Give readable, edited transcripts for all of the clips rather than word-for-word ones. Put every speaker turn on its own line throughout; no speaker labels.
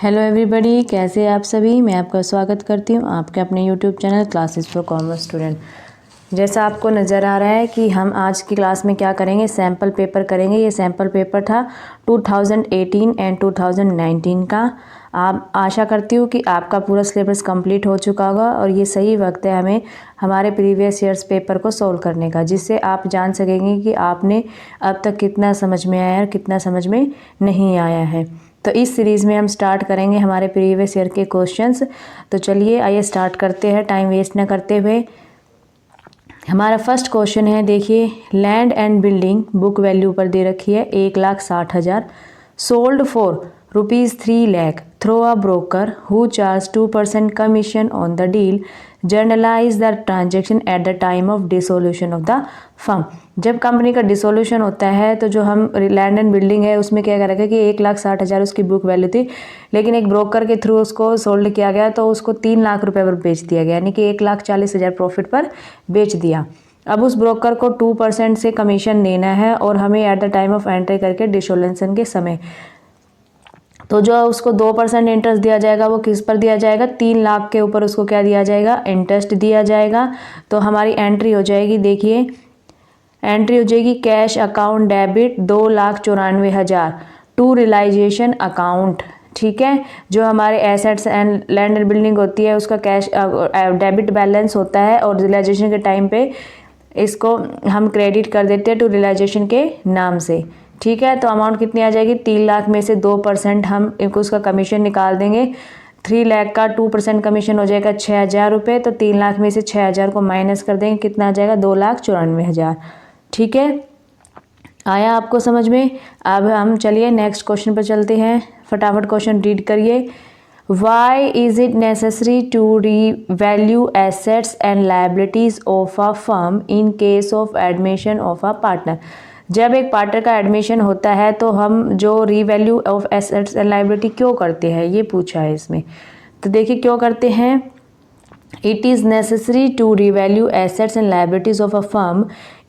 Hello everybody, कैसे आप सभी। मैं आपका स्वागत करती हूँ आपके अपने YouTube channel classes for commerce student. जैसा आपको नज़र आ रहा है कि हम आज की क्लास में क्या करेंगे, सैम्पल पेपर करेंगे। ये सैम्पल पेपर था 2018 एंड 2019 का। आप आशा करती हूँ कि आपका पूरा सिलेबस कंप्लीट हो चुका होगा और ये सही वक्त है हमें हमारे प्रीवियस ईयर्स पेपर को सॉल्व करने का, जिससे आप जान सकेंगे कि आपने अब तक कितना समझ में आया है और कितना समझ में नहीं आया है। तो इस सीरीज़ में हम स्टार्ट करेंगे हमारे प्रीवियस ईयर के क्वेश्चंस। तो चलिए आइए स्टार्ट करते हैं टाइम वेस्ट न करते हुए। हमारा फर्स्ट क्वेश्चन है, देखिए, land and building book value पर दे रखी है 1,60,000, sold for ₹3 lakh through a broker who charge 2% commission on the deal, journalise the transaction at the time of dissolution of the firm. जब कंपनी का डिसोल्यूशन होता है तो जो हम लैंड एंड बिल्डिंग है उसमें क्या करेगा कि 1,60,000 उसकी बुक वैल्यू थी, लेकिन एक ब्रोकर के थ्रू उसको सोल्ड किया गया तो उसको 3 लाख रुपए पर बेच दिया गया, यानी कि 1,40,000 प्रॉफिट पर बेच दिया। अब उस ब्रोकर को 2% से कमीशन देना है और हमें eight the time of entry करके डिसोल्यूशन के समय, तो जो उसको 2% इंटरेस्ट दिया जाएगा वो किस पर दिया जाएगा, 3 लाख के ऊपर उसको क्या दिया जाएगा, इंटरेस्ट दिया जाएगा। तो हमारी एंट्री हो जाएगी, देखिए एंट्री हो जाएगी cash account debit 2,94,000 to realisation account. ठीक है, जो हमारे assets and land and building होती है उसका कैश डेबिट बैलेंस होता है और रियलाइजेशन के टाइम पे इसको हम क्रेडिट कर देते हैं टू रियलाइजेशन के नाम से। ठीक है, तो अमाउंट कितनी आ जाएगी, 3 लाख में से 2% हम उसका कमीशन निकाल देंगे। 3 लाख का 2% कमीशन हो जाएगा 6,000 रुपये, तो 3 लाख में से 6,000 को माइनस कर देंगे, कितना आ जाएगा 2,94,000। ठीक है, आया आपको समझ में। अब हम चलिए नेक्स्ट क्वेश्चन पर चलते हैं, फटाफट क्वेश्चन रीड करिए। Why is it necessary to revalue assets and liabilities of a firm in case of admission of a partner? जब एक पार्टनर का एडमिशन होता है तो हम जो revalue of assets and liability क्यों करते हैं, ये पूछा है इसमें। तो देखिए क्यों करते हैं। It is necessary to revalue assets and liabilities of a firm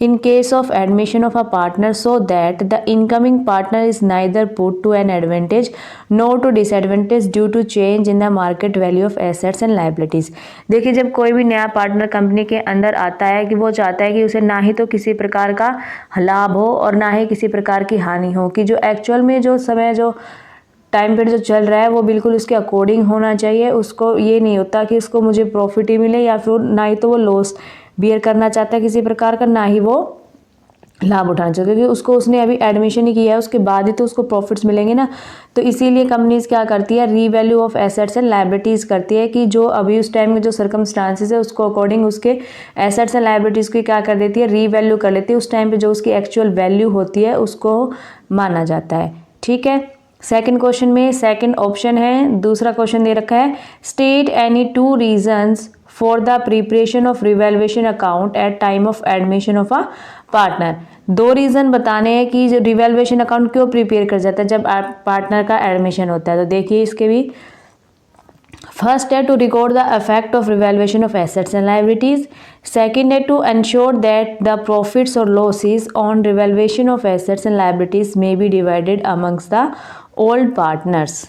in case of admission of a partner so that the incoming partner is neither put to an advantage nor to disadvantage due to change in the market value of assets and liabilities। देखिए, जब कोई भी नया partner company के अंदर आता है कि वो चाहता है कि उसे ना ही तो किसी प्रकार का लाभ हो और ना ही किसी प्रकार की हानि हो, कि जो एक्चुअल में जो समय जो टाइम पीरियड जो चल रहा है वो बिल्कुल उसके अकॉर्डिंग होना चाहिए। उसको ये नहीं होता कि उसको मुझे प्रॉफिट ही मिले, या फिर ना ही तो वो लॉस बियर करना चाहता है किसी प्रकार का, ना ही वो लाभ उठाना चाहता है, क्योंकि उसको उसने अभी एडमिशन ही किया है, उसके बाद ही तो उसको प्रॉफिट्स मिलेंगे ना। तो इसीलिए कंपनीज क्या करती है, revalue of assets and liabilities करती है, कि जो अभी उस टाइम के जो सर्कमस्टांसेस है उसको अकॉर्डिंग उसके एसेट्स एंड लाइबिलिटीज़ को क्या कर देती है, रीवैल्यू कर लेती है। उस टाइम पे जो उसकी एक्चुअल वैल्यू होती है उसको माना जाता है। ठीक है, सेकंड क्वेश्चन में सेकंड ऑप्शन है, दूसरा क्वेश्चन दे रखा है, state any 2 reasons for the preparation of revaluation account at time of admission of a partner. 2 reason बताने हैं कि जो रिवैल्यूएशन अकाउंट क्यों प्रिपेयर कर जाता है जब पार्टनर का एडमिशन होता है। तो देखिए इसके भी, फर्स्ट है to record the effect of revaluation of assets and liabilities. Second है to ensure that the profits और losses on revaluation of assets and liabilities may be divided amongst the old partners.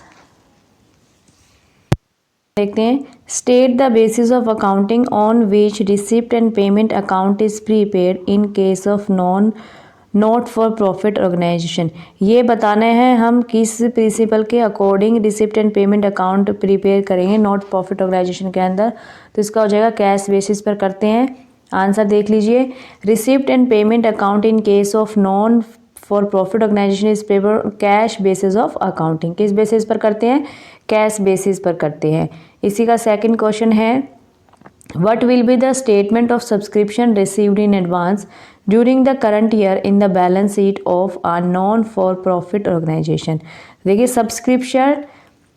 देखते हैं, state the basis of accounting on which receipt and payment account is prepared in case of not for profit organisation. ये बताना है हम किस principle के according receipt and payment account prepare करेंगे not profit organisation के अंदर। तो इसका हो जाएगा कैश बेसिस पर करते हैं। आंसर देख लीजिए, receipt and payment account in case of non for profit organisation is paper cash basis of accounting. किस बेसिस पर करते हैं, कैश बेसिस पर करते हैं। इसी का सेकंड क्वेश्चन है, what will be the statement of subscription received in advance during the current year in the balance sheet of a non for profit organisation. देखिए, subscription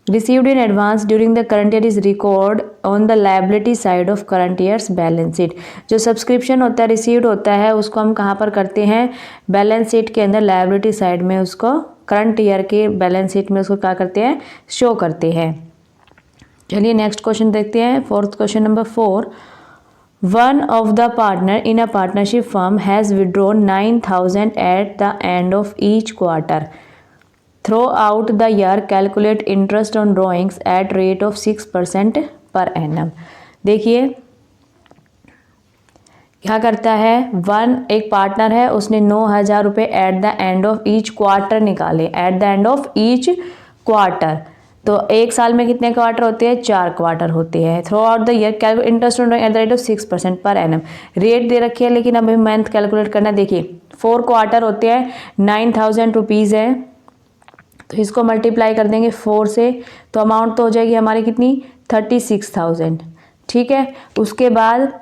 received in advance during the current year is record on the liability side of current year's balance sheet। जो subscription होता है, received होता है, उसको हम कहाँ पर करते हैं, बैलेंस शीट के अंदर लायबिलिटी साइड में उसको करंट ईयर के बैलेंस शीट में उसको क्या करते हैं, शो करते हैं। चलिए नेक्स्ट क्वेश्चन देखते हैं, fourth question number 4। One of the partner in a partnership firm has withdrawn 9,000 eight the end of each quarter. Through out the year calculate interest on drawings at rate of 6% per annum. देखिए क्या करता है, एक partner है, उसने 9,000 रुपये at the end of each quarter निकाले, at the end of each quarter. तो एक साल में कितने क्वार्टर होते हैं, 4 क्वार्टर होते हैं। Through out the year calculate interest on at the rate of 6% per annum. Rate दे रखी है लेकिन अभी मंथ कैलकुलेट करना। देखिए 4 क्वार्टर होते हैं, 9,000 रुपीज़ है, तो इसको मल्टीप्लाई कर देंगे 4 से, तो अमाउंट तो हो जाएगी हमारी कितनी, 36,000। ठीक है, उसके बाद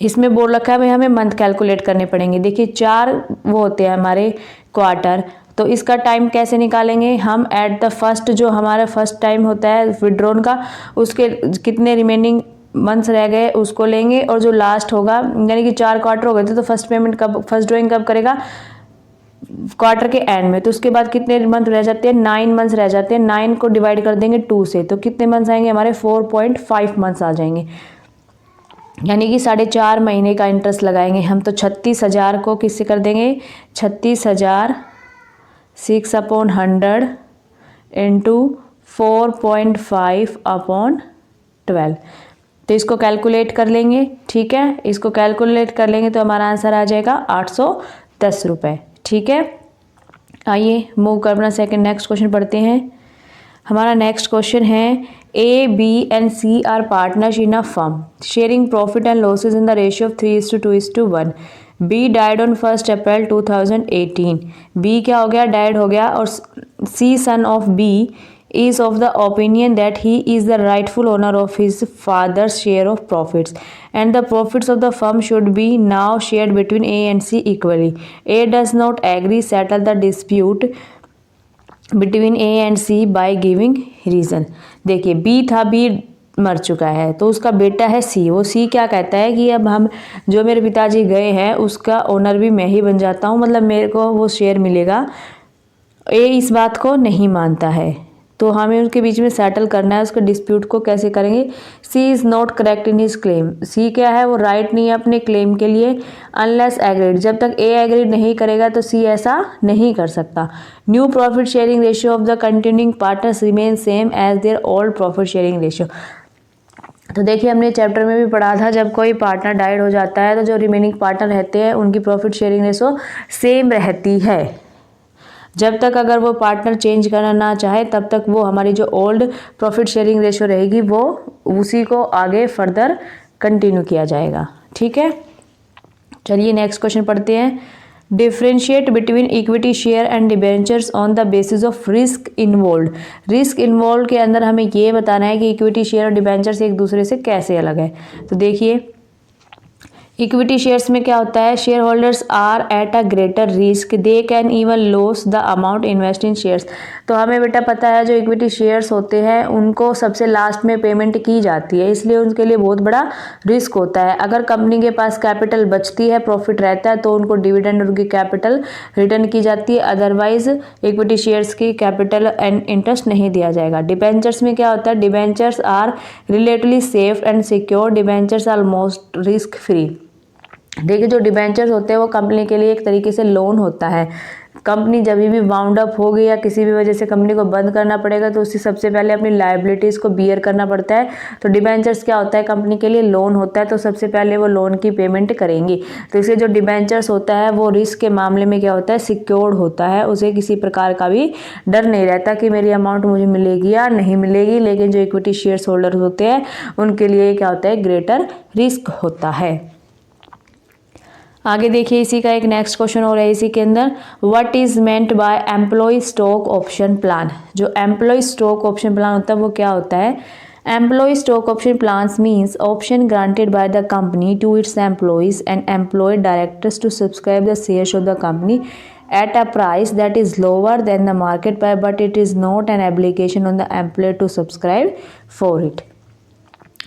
इसमें बोल रखा है भाई हमें मंथ कैलकुलेट करने पड़ेंगे। देखिए 4 वो होते हैं हमारे क्वार्टर, तो इसका टाइम कैसे निकालेंगे हम, एट द फर्स्ट, जो हमारा फर्स्ट टाइम होता है विड्रॉन का, उसके कितने रिमेनिंग मंथ्स रह गए उसको लेंगे, और जो लास्ट होगा, यानी कि 4 क्वार्टर हो गए थे, तो फर्स्ट पेमेंट कब, फर्स्ट ड्रॉइंग कब करेगा, क्वार्टर के एंड में। तो उसके बाद कितने मंथ रह जाते हैं, 9 मंथ्स रह जाते हैं। 9 को डिवाइड कर देंगे 2 से, तो कितने मंथ्स आएंगे हमारे, 4.5 मंथ्स आ जाएंगे, यानी कि 4.5 महीने का इंटरेस्ट लगाएंगे हम। तो 36,000 को किससे कर देंगे, 36,000 6/100 इंटू 4.5/12, तो इसको कैलकुलेट कर लेंगे। ठीक है, इसको कैलकुलेट कर लेंगे तो हमारा आंसर आ जाएगा 810 रुपये। ठीक है, आइए मूव कर अपना सेकंड नेक्स्ट क्वेश्चन पढ़ते हैं। हमारा नेक्स्ट क्वेश्चन है, A, B and C are partners in a firm sharing profit and losses in the ratio of 3:2:1. B died on 1st April 2018. B क्या हो गया, died हो गया, और C son of B is of the opinion that he is the rightful owner of his father's share of profits and the profits of the firm should be now shared between A and C equally. A does not agree, settle the dispute between a and c by giving reason. देखिए b था, b मर चुका है, तो उसका बेटा है सी, वो सी क्या कहता है कि अब हम, जो मेरे पिताजी गए हैं उसका ओनर भी मैं ही बन जाता हूँ, मतलब मेरे को वो शेयर मिलेगा। ए इस बात को नहीं मानता है, तो हमें उनके बीच में सेटल करना है। उसके डिस्प्यूट को कैसे करेंगे, C is not correct in his claim. C क्या है, वो राइट नहीं है अपने क्लेम के लिए, अनलेस एग्रीड, जब तक ए एग्रीड नहीं करेगा तो सी ऐसा नहीं कर सकता। New profit sharing ratio of the continuing partners remain same as their old profit sharing ratio. तो देखिए हमने चैप्टर में भी पढ़ा था, जब कोई पार्टनर डाइड हो जाता है तो जो रिमेनिंग पार्टनर रहते हैं उनकी प्रॉफिट शेयरिंग रेशियो सेम रहती है। जब तक अगर वो पार्टनर चेंज करना ना चाहे तब तक वो हमारी जो ओल्ड प्रॉफिट शेयरिंग रेशियो रहेगी वो उसी को आगे फर्दर कंटिन्यू किया जाएगा। ठीक है, चलिए नेक्स्ट क्वेश्चन पढ़ते हैं। Differentiate between equity share and debentures on the basis of risk involve. Risk involve के अंदर हमें ये बताना है कि इक्विटी शेयर और डिबेंचर्स एक दूसरे से कैसे अलग है। तो देखिए इक्विटी शेयर्स में क्या होता है, share holders are at a greater risk, they can even loss the amount invest in shares. तो हमें बेटा पता है जो इक्विटी शेयर्स होते हैं उनको सबसे लास्ट में पेमेंट की जाती है, इसलिए उनके लिए बहुत बड़ा रिस्क होता है। अगर कंपनी के पास कैपिटल बचती है, प्रॉफिट रहता है, तो उनको डिविडेंड उनकी कैपिटल रिटर्न की जाती है, अदरवाइज इक्विटी शेयर्स की कैपिटल एंड इंटरेस्ट नहीं दिया जाएगा। डिबेंचर्स में क्या होता है, debentures are relatively safe and secure, debentures almost risk free. देखिए जो डिबेंचर्स होते हैं वो कंपनी के लिए एक तरीके से लोन होता है। कंपनी जब भी वाउंड अप होगी या किसी भी वजह से कंपनी को बंद करना पड़ेगा तो उससे सबसे पहले अपनी लायबिलिटीज़ को बियर करना पड़ता है। तो डिबेंचर्स क्या होता है, कंपनी के लिए लोन होता है, तो सबसे पहले वो लोन की पेमेंट करेंगी। तो इसलिए जो डिबेंचर्स होता है वो रिस्क के मामले में क्या होता है, सिक्योर्ड होता है, उसे किसी प्रकार का भी डर नहीं रहता कि मेरी अमाउंट मुझे मिलेगी या नहीं मिलेगी। लेकिन जो इक्विटी शेयर्स होल्डर होते हैं उनके लिए क्या होता है, ग्रेटर रिस्क होता है। आगे देखिए इसी का एक नेक्स्ट क्वेश्चन हो रहा है इसी के अंदर, what is meant by employ stock option plan. जो एम्प्लॉय स्टॉक ऑप्शन प्लान होता है वो क्या होता है, employ stock option plans means option granted by the company to its employees and employ directors to subscribe the shares of the company at a price that is lower than the market price, but it is not an obligation on the employer to subscribe for it।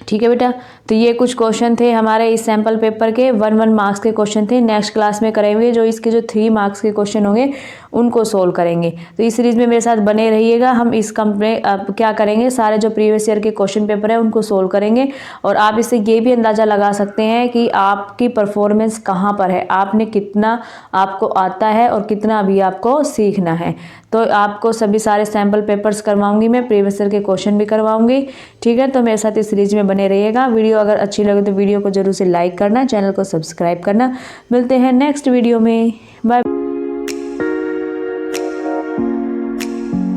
ठीक है बेटा, तो ये कुछ question थे हमारे इस sample paper के 1 मार्क्स के क्वेश्चन थे। नेक्स्ट क्लास में करेंगे जो इसके जो 3 मार्क्स के क्वेश्चन होंगे उनको सोल्व करेंगे। तो इस सीरीज़ में मेरे साथ बने रहिएगा। हम इस अब क्या करेंगे, सारे जो प्रीवियस ईयर के क्वेश्चन पेपर है उनको सोल्व करेंगे और आप इससे ये भी अंदाज़ा लगा सकते हैं कि आपकी परफॉर्मेंस कहाँ पर है, आपने कितना आपको आता है और कितना अभी आपको सीखना है। तो आपको सभी सारे सैम्पल पेपर्स करवाऊंगी मैं, प्रीवियस ईयर के क्वेश्चन भी करवाऊंगी। ठीक है, तो मेरे साथ इस सीरीज में बने रहिएगा। वीडियो अगर अच्छी लगे तो वीडियो को जरूर से लाइक करना, चैनल को सब्सक्राइब करना। मिलते हैं नेक्स्ट वीडियो में, बाय।